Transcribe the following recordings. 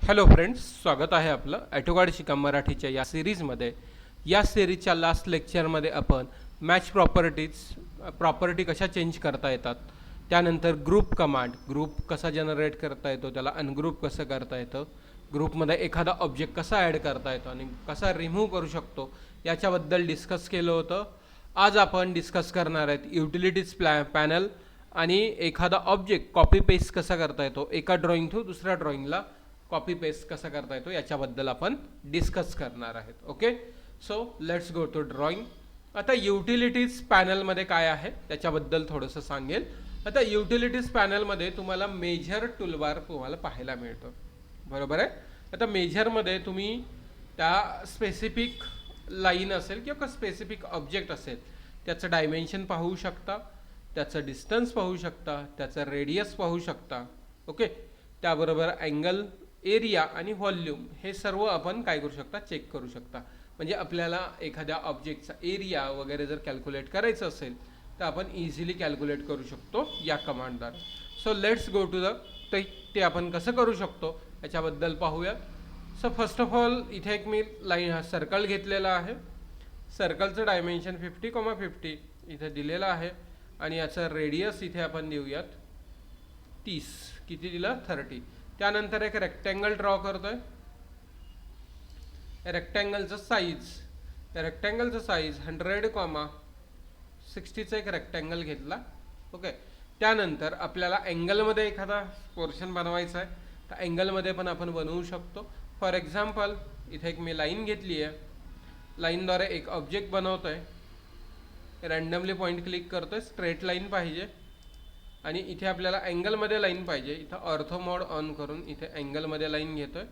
Hello friends, स्वागत आहे आपलं ॲटोकाड शिका मराठीच्या या सिरीजमध्ये. या सिरीजच्या लास्ट लेक्चरमध्ये आपण मॅच प्रॉपर्टी कशा चेंज करता येतात, त्यानंतर ग्रुप ग्रुप कसा जनरेट करता येतो, त्याला अनग्रुप कसं करता येतं, ग्रुपमध्ये एखादा ऑब्जेक्ट कसा ॲड करता येतो आणि कसा रिमूव्ह करू शकतो याच्याबद्दल डिस्कस केलं होतं. आज आपण डिस्कस करणार आहेत युटिलिटीज पॅनल आणि एखादा ऑब्जेक्ट कॉपी पेस्ट कसा करता येतो, एका ड्रॉइंग थ्रू दुसऱ्या ड्रॉइंगला कॉपी पेस्ट कसा करता येतो याच्याबद्दल आपण डिस्कस करणार आहेत. Okay, so let's go to drawing. आता युटिलिटीज पॅनलमध्ये काय आहे त्याच्याबद्दल थोडंसं सांगेल. आता युटिलिटीज पॅनलमध्ये तुम्हाला मेजर टूलबार तुम्हाला पाहायला मिळतो, बरोबर आहे. आता मेजरमध्ये तुम्ही त्या स्पेसिफिक लाईन असेल किंवा स्पेसिफिक ऑब्जेक्ट असेल त्याचं डायमेन्शन पाहू शकता, त्याचं डिस्टन्स पाहू शकता, त्याचं रेडियस पाहू शकता. ओके, त्याबरोबर अँगल, एरिया आणि व्हॉल्यूम हे सर्व आपण काय करू शकता, चेक करू शकता. म्हणजे आपल्याला एखाद्या ऑब्जेक्टचा एरिया वगैरे जर कॅल्क्युलेट करायचं असेल तर आपण इझिली कॅल्क्युलेट करू शकतो या कमांडद्वारे. सो लेट्स गो टू ते आपण कसं करू शकतो याच्याबद्दल पाहूया. सो फर्स्ट ऑफ ऑल इथे एक मी लाईन सर्कल घेतलेला आहे. सर्कलचं डायमेन्शन 50,50 इथे दिलेलं आहे आणि याचं रेडियस इथे आपण देऊयात 30. किती दिलं? 30. त्यानंतर एक रेक्टँगल ड्रॉ करतोय. रेक्टँगलचं साईज 100,60चा एक रेक्टँगल घेतला. ओके, त्यानंतर आपल्याला अँगलमध्ये एखादा पोर्शन बनवायचा आहे तर अँगलमध्ये पण आपण बनवू शकतो. फॉर एक्झाम्पल इथे एक मी लाईन घेतली आहे, लाईनद्वारे एक ऑब्जेक्ट बनवतोय. रँडमली पॉईंट क्लिक करतोय, स्ट्रेट लाईन पाहिजे आणि इथे आपल्याला अँगलमध्ये लाईन पाहिजे. इथं ऑर्थो मोड ऑन करून इथे अँगलमध्ये लाईन घेतोय.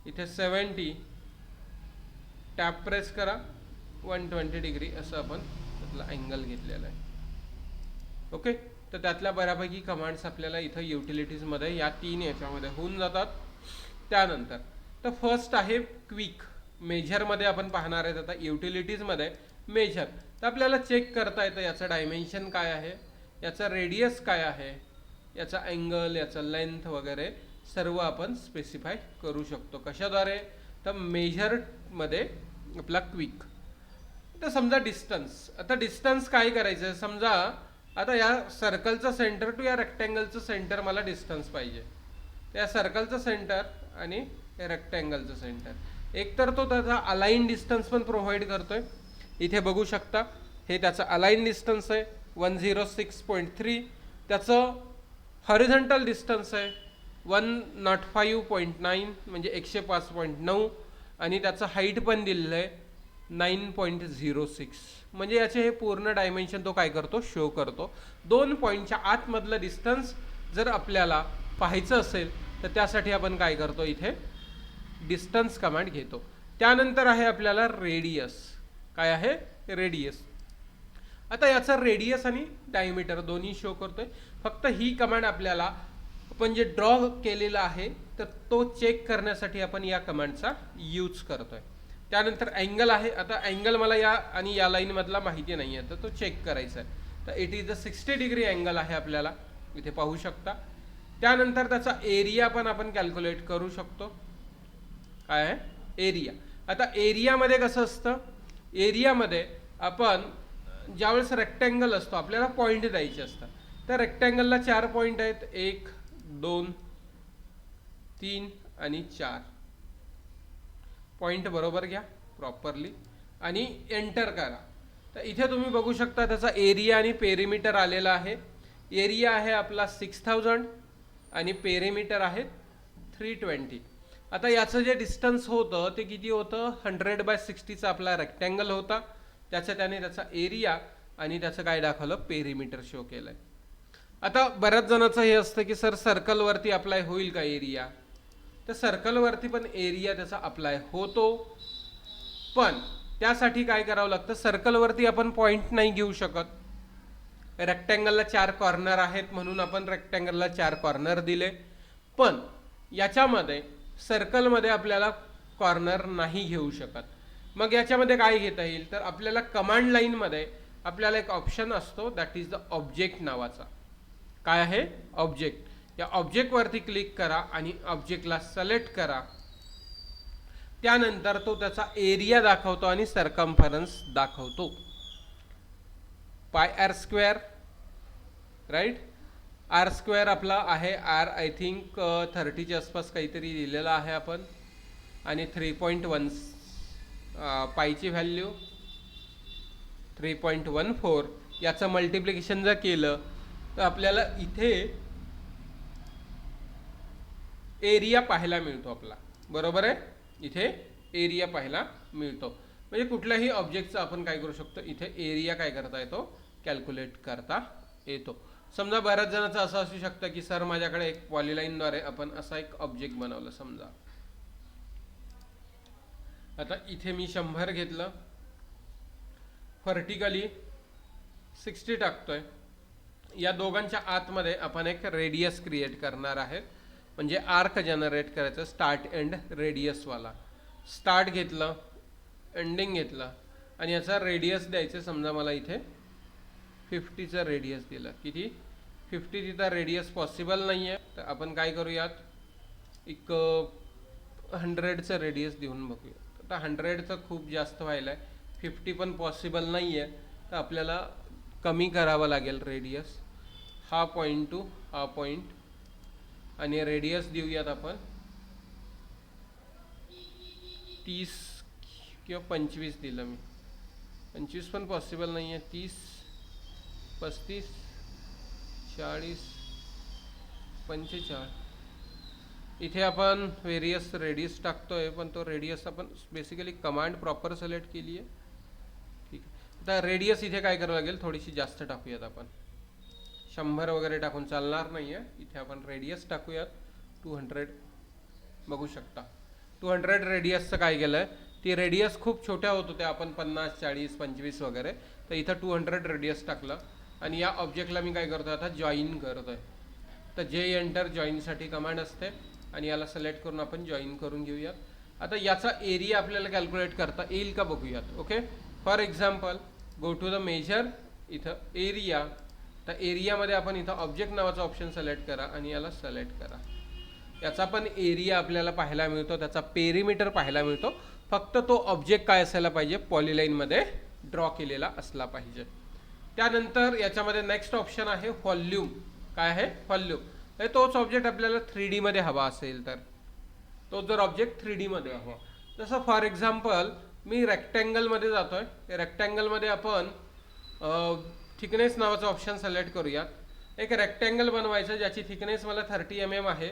इथे 70 टॅप प्रेस करा, 120 डिग्री असं आपण त्यातला अँगल घेतलेला आहे. ओके, तर त्यातल्या बऱ्यापैकी कमांड्स आपल्याला इथं युटिलिटीजमध्ये या 3 याच्यामध्ये होऊन जातात. त्यानंतर तर फर्स्ट आहे क्विक. मेजरमध्ये आपण पाहणार आहेत. आता युटिलिटीजमध्ये मेजर तर आपल्याला चेक करता येतं याचं डायमेन्शन काय आहे, याचा रेडियस काय आहे, याचा अँगल, याचा लेंथ वगैरे सर्व आपण स्पेसिफाय करू शकतो. कशाद्वारे? तर मेजरमध्ये आपला क्विक. तर समजा डिस्टन्स. आता डिस्टन्स काय करायचं, समजा आता या सर्कलचं सेंटर टू या रेक्टँगलचं सेंटर मला डिस्टन्स पाहिजे. त्या सर्कलचं सेंटर आणि रेक्टँगलचं सेंटर, एकतर तो त्याचा अलाइन डिस्टन्स पण प्रोव्हाइड करतोय. इथे बघू शकता हे त्याचं अलाइन डिस्टन्स आहे 106.3. त्याचं हॉरिझॉन्टल डिस्टन्स आहे 105.9 म्हणजे 105.9 आणि त्याचं हाईट पण दिलेलं आहे 9.06. म्हणजे याचे हे पूर्ण डायमेन्शन तो काय करतो, शो करतो. 2 पॉईंटच्या आतमधलं डिस्टन्स जर आपल्याला पाहायचं असेल तर त्यासाठी आपण काय करतो, इथे डिस्टन्स कमांड घेतो. त्यानंतर आहे आपल्याला रेडियस. काय आहे? रेडियस. आता याचा रेडियस आणि डायमीटर दोन्ही शो करतोय. फक्त ही कमांड आपल्याला आपण जे ड्रॉ केलेला आहे तर तो चेक करण्यासाठी आपण या कमांडचा यूज करतोय. त्यानंतर अँगल आहे. आता अँगल मला या आणि या लाईनमधला माहिती नाही आहे तर तो चेक करायचा आहे. तर it is a 60 degree angle आहे, आपल्याला इथे पाहू शकता. त्यानंतर त्याचा एरिया पण आपण कॅल्क्युलेट करू शकतो. काय आहे? एरिया. आता एरियामध्ये कसं असतं, एरियामध्ये आपण ज्यावेळेस रेक्टँगल असतो आपल्याला पॉईंट द्यायचे असतात. त्या रेक्टँगलला 4 पॉईंट आहेत, 1, 2, 3 आणि 4 पॉईंट. बरोबर घ्या प्रॉपरली आणि एंटर करा. तर इथे तुम्ही बघू शकता त्याचा एरिया आणि पेरिमीटर आलेला आहे. एरिया आहे आपला 6000 आणि पेरिमीटर आहे 320. आता याचं जे डिस्टन्स होतं ते किती होतं, 100/60चा आपला रेक्टँगल होता. त्याने त्याचा एरिया आणि त्याचं काय दाखवलं, पेरिमीटर शो केलंय. आता बऱ्याच जणांचं हे असतं की सर सर्कलवरती अप्लाय होईल का एरिया, तर सर्कलवरती पण एरिया त्याचा अप्लाय होतो. पण त्यासाठी काय करावं लागतं, सर्कलवरती आपण पॉईंट नाही घेऊ शकत. रेक्टँगलला 4 कॉर्नर आहेत म्हणून आपण रेक्टँगलला 4 कॉर्नर दिले. पण याच्यामध्ये सर्कलमध्ये आपल्याला कॉर्नर नाही घेऊ शकत. मग याच्यामध्ये काय घेता येईल, तर आपल्याला कमांड लाईनमध्ये आपल्याला एक ऑप्शन असतो दॅट इज द ऑब्जेक्ट नावाचा. काय आहे? ऑब्जेक्ट. या ऑब्जेक्टवरती क्लिक करा आणि ऑब्जेक्टला सिलेक्ट करा त्यानंतर तो त्याचा एरिया दाखवतो आणि सरकम्फरन्स दाखवतो. Pi R square, right. R square आपला आहे, आर आय थिंक 30च्या आसपास काहीतरी दिलेला आहे आपण, आणि 3.1 पायची व्हॅल्यू 3.14. याचं मल्टिप्लिकेशन जर केलं तर आपल्याला इथे एरिया पाहायला मिळतो आपला, बरोबर आहे. इथे एरिया पाहायला मिळतो. म्हणजे कुठल्याही ऑब्जेक्टचा आपण काय करू शकतो, इथे एरिया काय करता येतो, कॅल्क्युलेट करता येतो. समजा बऱ्याच जणांचं असं असू शकतं की सर माझ्याकडे एक पॉलीलाईनद्वारे आपण असा एक ऑब्जेक्ट बनवलं. समजा आता इथे मी 100 घेतलं, व्हर्टिकली 60 टाकतोय. या दोघांच्या आतमध्ये आपण एक रेडियस क्रिएट करणार आहे, म्हणजे आर्क जनरेट करायचं, स्टार्ट एंड रेडियसवाला. स्टार्ट घेतलं, एंडिंग घेतलं, आणि याचा रेडियस द्यायचं. समजा मला इथे 50चं रेडियस दिलं. किती? 50. तिथं रेडियस पॉसिबल नाही आहे, तर आपण काय करूयात, एक 100चं रेडियस देऊन बघूया. आता 100चं खूप जास्त व्हायला आहे, 50 पण पॉसिबल नाही आहे, तर आपल्याला कमी करावं लागेल रेडियस. हा पॉईंट टू हा पॉईंट, आणि रेडियस देऊयात आपण 30 किंवा 25 दिलं मी. 25 पण पॉसिबल नाही आहे. 30, 35, 40, 45. इथे आपण व्हेरियस रेडियस टाकतोय, पण तो रेडियस आपण बेसिकली कमांड प्रॉपर सिलेक्ट केली आहे. ठीक आहे. आता रेडियस इथे काय करावं लागेल, थोडीशी जास्त टाकूयात आपण. 100 वगैरे टाकून चालणार नाही आहे. इथे आपण रेडियस टाकूयात 200. बघू शकता 200 रेडियसचं काय केलं आहे, ती रेडियस खूप छोट्या होत होत्या, आपण 50, 40, 25 वगैरे, तर इथं 200 रेडियस टाकलं. आणि या ऑब्जेक्टला मी काय करतोय, आता जॉईन करतोय. तर जे एंटर जॉईनसाठी कमांड असते, आणि याला सिलेक्ट करून आपण जॉईन करून घेऊयात. आता याचा एरिया आपल्याला कॅल्क्युलेट करता येईल का बघूयात. Okay, for example go to the measure, इथं एरिया. तर एरियामध्ये आपण इथं ऑब्जेक्ट नावाचा ऑप्शन सिलेक्ट करा, आणि याला सिलेक्ट करा. याचा पण एरिया आपल्याला पाहायला मिळतो, त्याचा पेरिमीटर पाहायला मिळतो. फक्त तो ऑब्जेक्ट काय असायला पाहिजे, पॉलीलाईनमध्ये ड्रॉ केलेला असला पाहिजे. त्यानंतर याच्यामध्ये नेक्स्ट ऑप्शन आहे व्हॉल्यूम. काय आहे, व्हॉल्यूम. तोच ऑब्जेक्ट आपल्याला 3D मध्ये हवा असेल तर, तो जर ऑब्जेक्ट 3D मध्ये हवा, जसं फॉर एक्झाम्पल मी रेक्टँगलमध्ये जातोय. रेक्टँगलमध्ये आपण थिकनेस नावाचा ऑप्शन सिलेक्ट करूयात. एक रेक्टँगल बनवायचं ज्याची थिकनेस मला 30 mm आहे,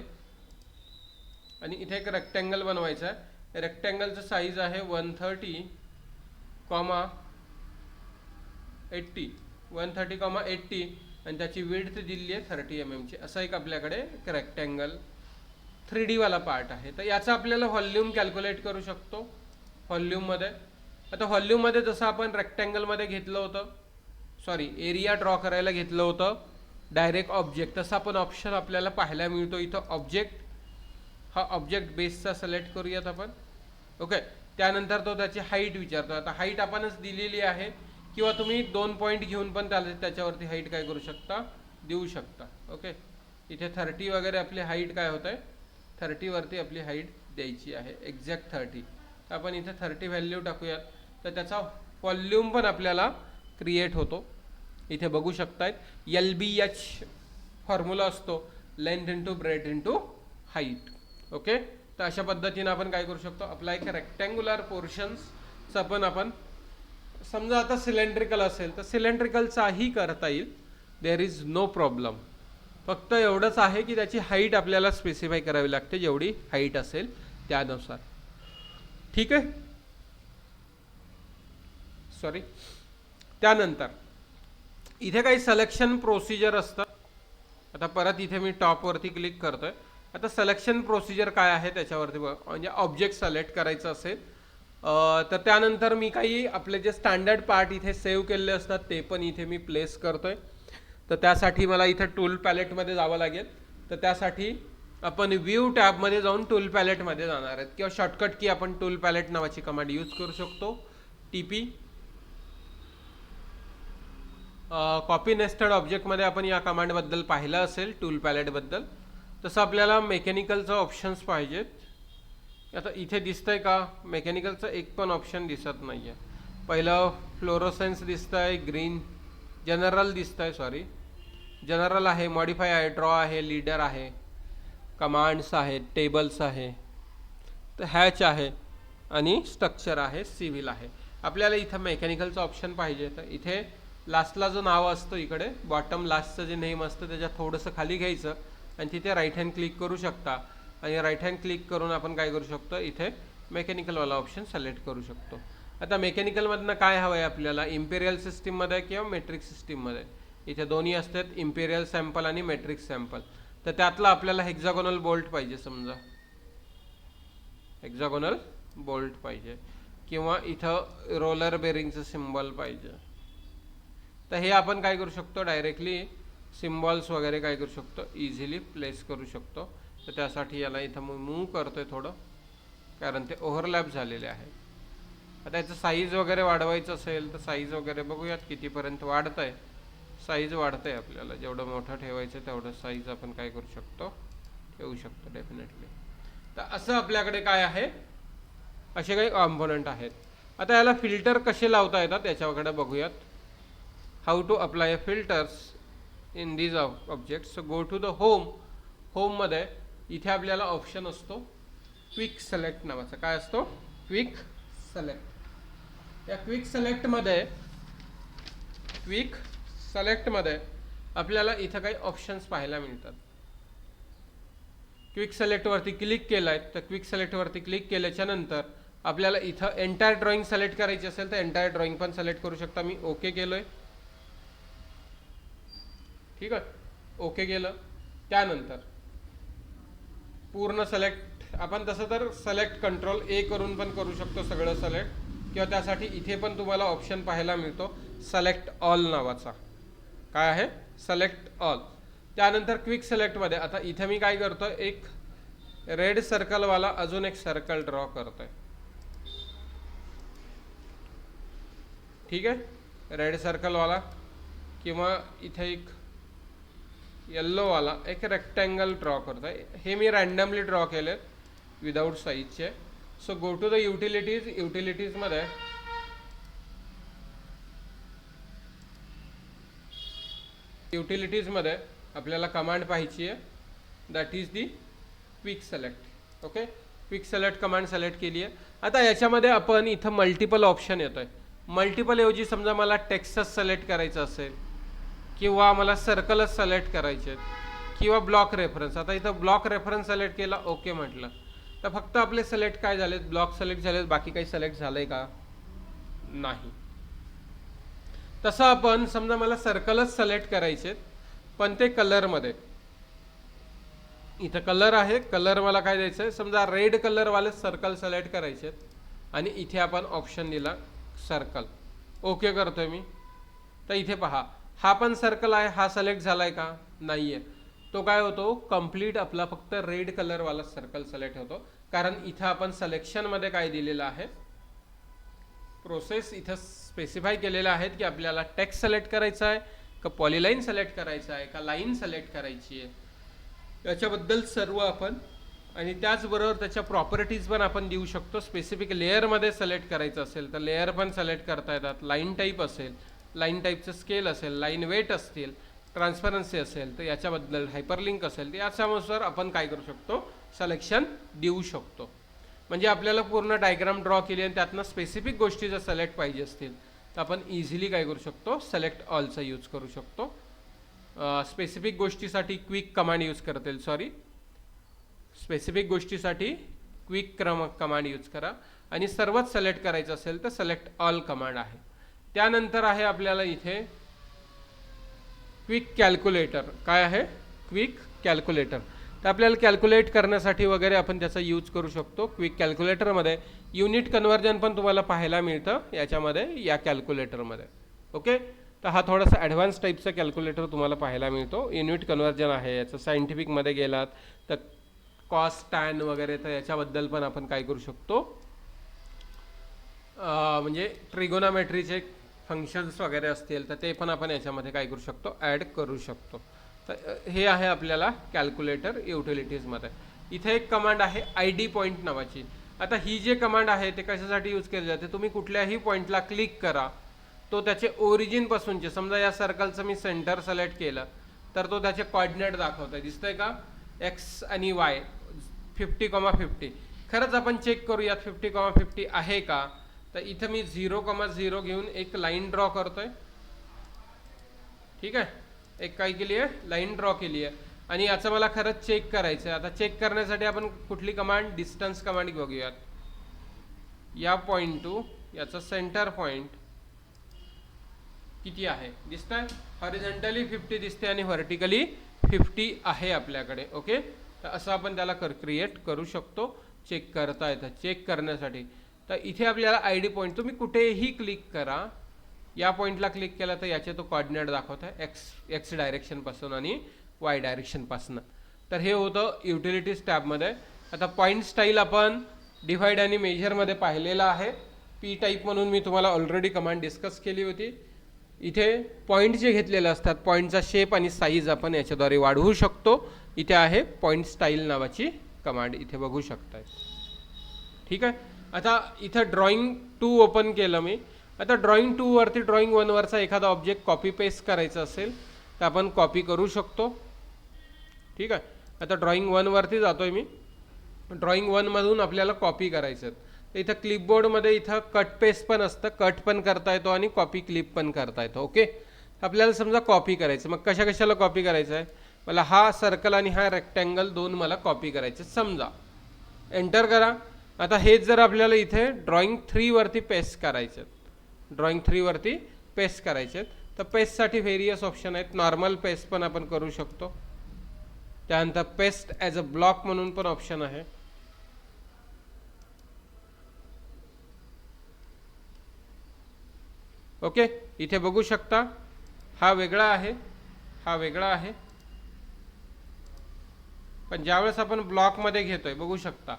आणि इथे एक रेक्टँगल बनवायचा आहे. रेक्टँगलचं साईज आहे 130, 80, 130,80, आणि त्याची विड्थ दिली आहे 30 mm ची. असं एक आपल्याकडे एक रेक्टँगल 3D वाला पार्ट आहे. तर याचा आपल्याला व्हॉल्यूम कॅल्क्युलेट करू शकतो व्हॉल्यूममध्ये. आता व्हॉल्यूममध्ये जसं आपण रेक्टँगलमध्ये घेतलं होतं, सॉरी एरिया ड्रॉ करायला घेतलं होतं डायरेक्ट ऑब्जेक्ट, तसं आपण ऑप्शन आपल्याला पाहायला मिळतो इथं ऑब्जेक्ट. हा ऑब्जेक्ट बेसचा सिलेक्ट करूयात आपण. ओके, त्यानंतर तो त्याची हाईट विचारतो. आता हाईट आपणच दिलेली आहे, किंवा तुम्ही 2 पॉईंट घेऊन पण त्याच्यावरती हाईट काय करू शकता, देऊ शकता. ओके, इथे 30 वगैरे आपली हाईट काय होत आहे, 30 वरती आपली हाईट द्यायची आहे, एक्झॅक्ट 30. आपण इथे 30 व्हॅल्यू टाकूयात, तर त्याचा व्हॉल्यूम पण आपल्याला क्रिएट होतो. इथे बघू शकतायत LBH फॉर्म्युला असतो, length into breadth into height. Okay, तर अशा पद्धतीने आपण काय करू शकतो, आपला एक रेक्टँग्युलर पोर्शन्सचा पण आपण, समजा आता सिलेंड्रिकल असेल तर सिलेंड्रिकलचाही करता येईल, देअर इज नो प्रॉब्लेम. फक्त एवढंच आहे की त्याची हाईट आपल्याला स्पेसिफाय करावी लागते, जेवढी हाईट असेल त्यानुसार. ठीक आहे, सॉरी. त्यानंतर इथे काही सिलेक्शन प्रोसिजर असतं. आता परत इथे मी टॉपवरती क्लिक करतोय. आता सिलेक्शन प्रोसिजर काय आहे त्याच्यावरती, म्हणजे ऑब्जेक्ट सिलेक्ट करायचं असेल तर त्यानंतर मी काही आपले जे स्टँडर्ड पार्ट इथे सेव्ह केलेले असतात ते पण इथे मी प्लेस करतोय. तर त्यासाठी मला इथे टूल पॅलेटमध्ये जावं लागेल. तर त्यासाठी आपण व्ह्यू टॅबमध्ये जाऊन टूल पॅलेटमध्ये जाणार आहेत, किंवा शॉर्टकट की आपण टूल पॅलेट नावाची कमांड यूज करू शकतो, TP. कॉपी नेस्टेड ऑब्जेक्टमध्ये आपण या कमांडबद्दल पाहिलं असेल, टूल पॅलेटबद्दल. तसं आपल्याला मेकॅनिकलचं ऑप्शन्स पाहिजेत. आता इथे दिसतंय का मेकॅनिकलचं एक पण ऑप्शन दिसत नाही आहे. पहिलं फ्लोरोसेन्स दिसतंय, ग्रीन जनरल दिसतंय, सॉरी जनरल आहे, मॉडिफाय आहे, ड्रॉ आहे, लीडर आहे, कमांड्स आहेत, टेबल्स आहे, तर हॅच आहे आणि स्ट्रक्चर आहे, सिव्हिल आहे. आपल्याला इथं मेकॅनिकलचं ऑप्शन पाहिजे तर इथे लास्टला जो नाव असतो इकडे बॉटम लास्टचं जे नेम असतं त्याच्यात थोडंसं खाली घ्यायचं आणि तिथे राईट हँड क्लिक करू शकता आणि राईट हँड क्लिक करून आपण काय करू शकतो इथे मेकॅनिकलवाला ऑप्शन सिलेक्ट करू शकतो. आता मेकॅनिकलमधनं काय हवं आहे आपल्याला, इम्पेरियल सिस्टीममध्ये किंवा मेट्रिक सिस्टीममध्ये, इथे दोन्ही असतात, इम्पेरियल सॅम्पल आणि मेट्रिक सॅम्पल. तर त्यातला आपल्याला हेक्झागोनल बोल्ट पाहिजे, समजा हेक्झागोनल बोल्ट पाहिजे किंवा इथं रोलर बेरिंगचं सिम्बॉल पाहिजे. तर हे आपण काय करू शकतो, डायरेक्टली सिम्बॉल्स वगैरे काय करू शकतो, इझिली प्लेस करू शकतो. तर त्यासाठी याला इथं मूव्ह करतोय थोडं, कारण ते ओव्हरलॅप झालेले आहे. आता याचं साईज वगैरे वाढवायचं असेल तर साईज वगैरे बघूयात कितीपर्यंत वाढतं आहे. साईज वाढतं आहे, आपल्याला जेवढं मोठं ठेवायचं तेवढं साईज आपण काय करू शकतो, ठेवू शकतो डेफिनेटली. तर असं आपल्याकडे काय आहे, असे काही कॉम्पोनंट आहेत. आता याला फिल्टर कसे लावता येतात याच्याकडे बघूयात. How to apply filters in these objects. So go to the home. होममध्ये इथे आपल्याला ऑप्शन असतो क्विक सिलेक्ट नावाचा. काय असतो, क्विक सिलेक्ट. या क्विक सिलेक्टमध्ये आपल्याला इथं काही ऑप्शन्स पाहायला मिळतात. क्विक सिलेक्टवरती क्लिक केलं आहे तर क्विक सिलेक्टवरती क्लिक केल्याच्या नंतर आपल्याला इथं एंटायर ड्रॉइंग सिलेक्ट करायची असेल तर एंटायर ड्रॉइंग पण सिलेक्ट करू शकता. मी ओके केलोय, ठीक आहे, ओके केलं. त्यानंतर पूर्ण सिलेक्ट आपण तसं तर सिलेक्ट कंट्रोल ए करून पण करू शकतो सगळं सिलेक्ट, किंवा त्यासाठी इथे पण तुम्हाला ऑप्शन पाहायला मिळतो सिलेक्ट ऑल नावाचा. काय आहे, सिलेक्ट ऑल. त्यानंतर क्विक सिलेक्टमध्ये आता इथे मी काय करतोय, एक रेड सर्कलवाला अजून एक सर्कल ड्रॉ करतोय, ठीक आहे, रेड सर्कलवाला, किंवा इथे एक येल्लोवाला एक रेक्टँगल ड्रॉ करतोय. हे मी रँडमली ड्रॉ केले विदाऊट साईजचे. So go to the utilities. युटिलिटीजमध्ये आपल्याला कमांड पाहिजे आहे, that is the quick select. Okay, quick select command select केली आहे. आता याच्यामध्ये आपण इथं मल्टिपल ऑप्शन येतोय. मल्टिपल ऐवजी समजा मला टेक्स्टच सिलेक्ट करायचं असेल किंवा मला सर्कलच सिलेक्ट करायचे आहेत किंवा ब्लॉक रेफरन्स. आता इथं ब्लॉक रेफरन्स सिलेक्ट केला, ओके म्हटलं, तर फक्त आपले सिलेक्ट काय झालेत, ब्लॉक सिलेक्ट झालेत, बाकी काही सिलेक्ट झालंय का, नाही. तसं आपण समजा मला सर्कलच सिलेक्ट करायचे पण ते कलरमध्ये, इथं कलर आहे, कलर मला काय द्यायचं आहे, समजा रेड कलरवाले सर्कल सिलेक्ट करायचे आणि इथे आपण ऑप्शन दिला सर्कल, ओके करतोय मी. तर इथे पहा, हा पण सर्कल आहे, हा सिलेक्ट झालाय का, नाहीये. तो काय होतो, कंप्लीट आपला फक्त रेड कलरवाला सर्कल सिलेक्ट होतो, कारण इथं आपण सिलेक्शनमध्ये काय दिलेलं आहे, प्रोसेस इथं स्पेसिफाय केलेल्या आहेत की आपल्याला टेक्स्ट सिलेक्ट करायचा आहे का, पॉलीलाईन सिलेक्ट करायचा आहे का, लाईन सिलेक्ट करायची आहे, याच्याबद्दल सर्व आपण, आणि त्याचबरोबर त्याच्या प्रॉपर्टीज पण आपण देऊ शकतो. स्पेसिफिक लेअरमध्ये सिलेक्ट करायचं असेल तर लेअर पण सिलेक्ट करता येतात. लाईन टाईप असेल, लाईन टाईपचं स्केल असेल, लाईन वेट असतील, ट्रान्सपरन्सी असेल तर याच्याबद्दल, हायपरलिंक असेल तर याच्यानुसार आपण काय करू शकतो, सिलेक्शन देऊ शकतो. म्हणजे आपल्याला पूर्ण डायग्राम ड्रॉ केली आणि त्यातनं स्पेसिफिक गोष्टी जर सिलेक्ट पाहिजे असतील तर आपण इझिली काय करू शकतो, सिलेक्ट ऑलचा यूज करू शकतो. स्पेसिफिक गोष्टीसाठी क्विक कमांड यूज करता येईल, सॉरी, स्पेसिफिक गोष्टीसाठी क्विक कमांड यूज करा, आणि सर्वच सिलेक्ट करायचं असेल तर सिलेक्ट ऑल कमांड आहे. त्यानंतर आहे आपल्याला इथे क्विक कॅल्क्युलेटर. काय आहे, क्विक कॅल्क्युलेटर. तर आपल्याला कॅल्क्युलेट करण्यासाठी वगैरे आपण त्याचा यूज करू शकतो. क्विक कॅल्क्युलेटरमध्ये युनिट कन्वर्जन पण तुम्हाला पाहायला मिळतं याच्यामध्ये, या कॅल्क्युलेटरमध्ये. ओके, तर हा थोडासा ॲडव्हान्स टाईपचा कॅल्क्युलेटर तुम्हाला पाहायला मिळतो. युनिट कन्वर्जन आहे याचं. सायंटिफिकमध्ये गेलात तर कॉस टॅन वगैरे, तर याच्याबद्दल पण आपण काय करू शकतो, म्हणजे ट्रिगोनॉमेट्रीचे फंक्शन्स वगैरे असतील तर ते पण आपण याच्यामध्ये काय करू शकतो, ॲड करू शकतो. तर हे आहे आपल्याला कॅल्क्युलेटर युटिलिटीजमध्ये. इथे एक कमांड आहे ID पॉईंट नावाची. आता ही जे कमांड आहे ते कशासाठी यूज केली जाते, तुम्ही कुठल्याही पॉईंटला क्लिक करा, तो त्याचे ओरिजिनपासूनचे, समजा या सर्कलचं मी सेंटर सिलेक्ट केलं तर तो त्याचे कोऑर्डिनेट दाखवतोय, दिसतंय का, एक्स आणि वाय 50,50. खरंच आपण चेक करूयात 50,50 आहे का. तर इथं मी 0,0 घेऊन एक लाईन ड्रॉ करतोय. ठीक आहे, एक काय केली आहे, लाईन ड्रॉ केली आहे. आणि याचं मला खरंच चेक करायचं आहे. आता चेक करण्यासाठी आपण कुठली कमांड, डिस्टन्स कमांड बघूयात. या पॉईंट टू याचा सेंटर पॉईंट किती आहे, दिसतंय, हॉरिझॉन्टली 50 दिसते आणि व्हर्टिकली 50 आहे आपल्याकडे. ओके, तर असं आपण त्याला क्रिएट करू शकतो, चेक करता येतं. चेक करण्यासाठी तर इथे आपल्याला ID पॉईंट, तुम्ही कुठेही क्लिक करा, या पॉईंटला क्लिक केला तर याचे तो कोऑर्डिनेट दाखवत आहे एक्स डायरेक्शनपासून आणि वाय डायरेक्शनपासून. तर हे होतं युटिलिटीज टॅबमध्ये. आता पॉईंट स्टाईल आपण डिव्हाइड आणि मेजरमध्ये पाहिलेला आहे. P टाईप म्हणून मी तुम्हाला ऑलरेडी कमांड डिस्कस केली होती. इथे पॉईंट जे घेतलेले असतात, पॉईंटचा शेप आणि साईज आपण याच्याद्वारे वाढवू शकतो. इथे आहे पॉईंट स्टाईल नावाची कमांड, इथे बघू शकताय. ठीक आहे, आता इथं ड्रॉइंग 2 ओपन केलं मी. आता ड्रॉइंग 2 वरती ड्रॉइंग 1 वरचा एखादा ऑब्जेक्ट कॉपी पेस्ट करायचा असेल तर आपण कॉपी करू शकतो. ठीक आहे, आता ड्रॉइंग 1 वरती जातोय मी. ड्रॉइंग 1 मधून आपल्याला कॉपी करायचं. तर इथं क्लिपबोर्डमध्ये इथं कट पेस्ट पण असतं, कट पण करता येतो आणि कॉपी क्लिप पण करता येतो. ओके, आपल्याला समजा कॉपी करायचं, मग कशाला कॉपी करायचं आहे, मला हा सर्कल आणि हा रेक्टँगल दोन मला कॉपी करायचे समजा. एंटर करा. आता हेच जर आपल्याला इथे ड्रॉइंग 3 वरती पेस्ट करायचे, ड्रॉइंग 3 वरती पेस्ट करायचे, तर पेस्टसाठी व्हेरियस ऑप्शन आहेत. नॉर्मल पेस्ट पण आपण करू शकतो. त्यानंतर पेस्ट ॲज अ ब्लॉक म्हणून पण ऑप्शन आहे. ओके, इथे बघू शकता, हा वेगळा आहे, हा वेगळा आहे. पण ज्यावेळेस आपण ब्लॉकमध्ये घेतोय, बघू शकता,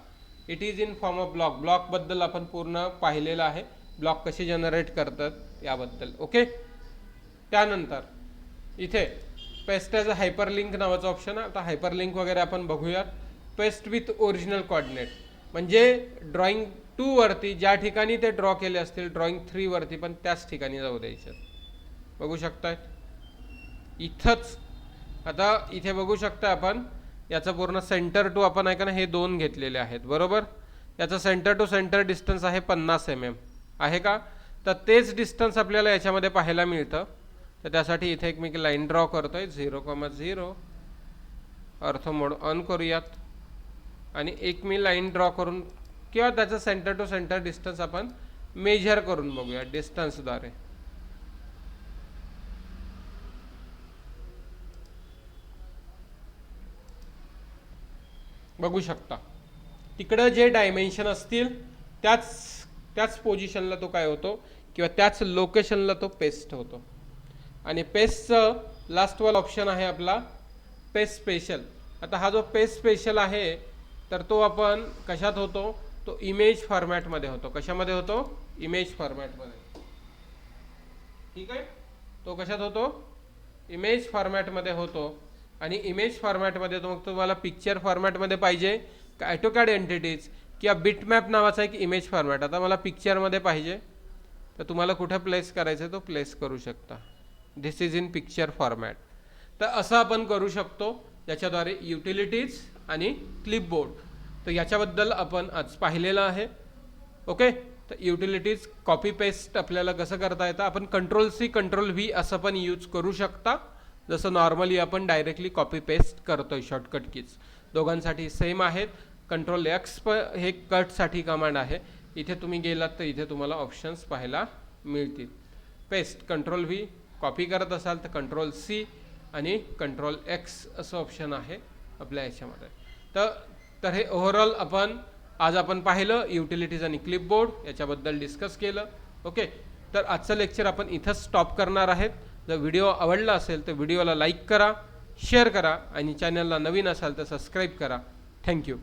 it is in form of block. ब्लॉकबद्दल आपण पूर्ण पाहिलेलं आहे, ब्लॉक कसे जनरेट करतात याबद्दल. ओके, त्यानंतर इथे पेस्ट ॲज अ हायपरलिंक नावाचा ऑप्शन आहे. आता हायपरलिंक वगैरे आपण बघूयात. पेस्ट विथ ओरिजिनल कोऑर्डिनेट म्हणजे ड्रॉइंग 2 वरती ज्या ठिकाणी ते ड्रॉ केले असतील ड्रॉइंग 3 वरती पण त्याच ठिकाणी जाऊ द्यायचे. बघू शकताय इथंच. आता इथे बघू शकता आपण, याचं पूर्ण सेंटर टू आपण आहे का ना, हे 2 घेतलेले आहेत बरोबर. याचं सेंटर टू सेंटर डिस्टन्स आहे 50 mm आहे का. तर तेच डिस्टन्स आपल्याला याच्यामध्ये पाहायला मिळतं. तर त्यासाठी इथे एक मी लाईन ड्रॉ करतोय 0,0, ऑर्थो मोड ऑन करूयात. आणि एक मी लाईन ड्रॉ करून किंवा त्याचं सेंटर टू सेंटर डिस्टन्स आपण मेजर करून बघूया डिस्टन्सद्वारे. बघू शकता तिकडं जे डायमेन्शन असतील त्याच पोझिशनला तो काय होतो किंवा त्याच लोकेशनला तो पेस्ट होतो. आणि पेस्टचं लास्टवाला ऑप्शन आहे आपला पेस्ट स्पेशल. आता हा जो पेस्ट स्पेशल आहे तर तो आपण कशात होतो, तो इमेज फॉर्मॅटमध्ये होतो. कशामध्ये होतो, इमेज फॉर्मॅटमध्ये. ठीक आहे, तो कशात होतो, इमेज फॉर्मॅटमध्ये होतो. आणि इमेज फॉर्मॅटमध्ये तो मग तुम्हाला पिक्चर फॉर्मॅटमध्ये पाहिजे का ॲटोकॅड एंटिटीज किंवा बिटमॅप नावाचा एक इमेज फॉर्मॅट. आता मला पिक्चरमध्ये पाहिजे तर तुम्हाला कुठे प्लेस करायचं आहे तो प्लेस करू शकता. दिस इज इन पिक्चर फॉर्मॅट. तर असं आपण करू शकतो याच्याद्वारे युटिलिटीज आणि क्लिपबोर्ड. तर याच्याबद्दल आपण आज पाहिलेलं आहे. ओके, तर युटिलिटीज कॉपी पेस्ट आपल्याला कसं करता येतं. आपण Ctrl+C Ctrl+V असं पण यूज करू शकता, जसं नॉर्मली आपण डायरेक्टली कॉपी पेस्ट करतोय. शॉर्टकट कीज दोघांसाठी सेम आहेत. Ctrl+X हे कटसाठी कमांड आहे. इथे तुम्ही गेलात तर इथे तुम्हाला ऑप्शन्स पाहायला मिळतील. पेस्ट Ctrl+V, कॉपी करत असाल तर Ctrl+C आणि Ctrl+X असं ऑप्शन आहे आपल्या याच्यामध्ये. तर हे ओव्हरऑल आज आपण पाहिलं युटिलिटीज आणि क्लिपबोर्ड याच्याबद्दल डिस्कस केलं. ओके, तर आजचं लेक्चर आपण इथंच स्टॉप करणार आहेत. जर व्हिडिओ आवडला असेल तर व्हिडिओला लाईक करा, शेअर करा आणि चॅनलला नवीन असाल तर सबस्क्राईब करा. थँक्यू.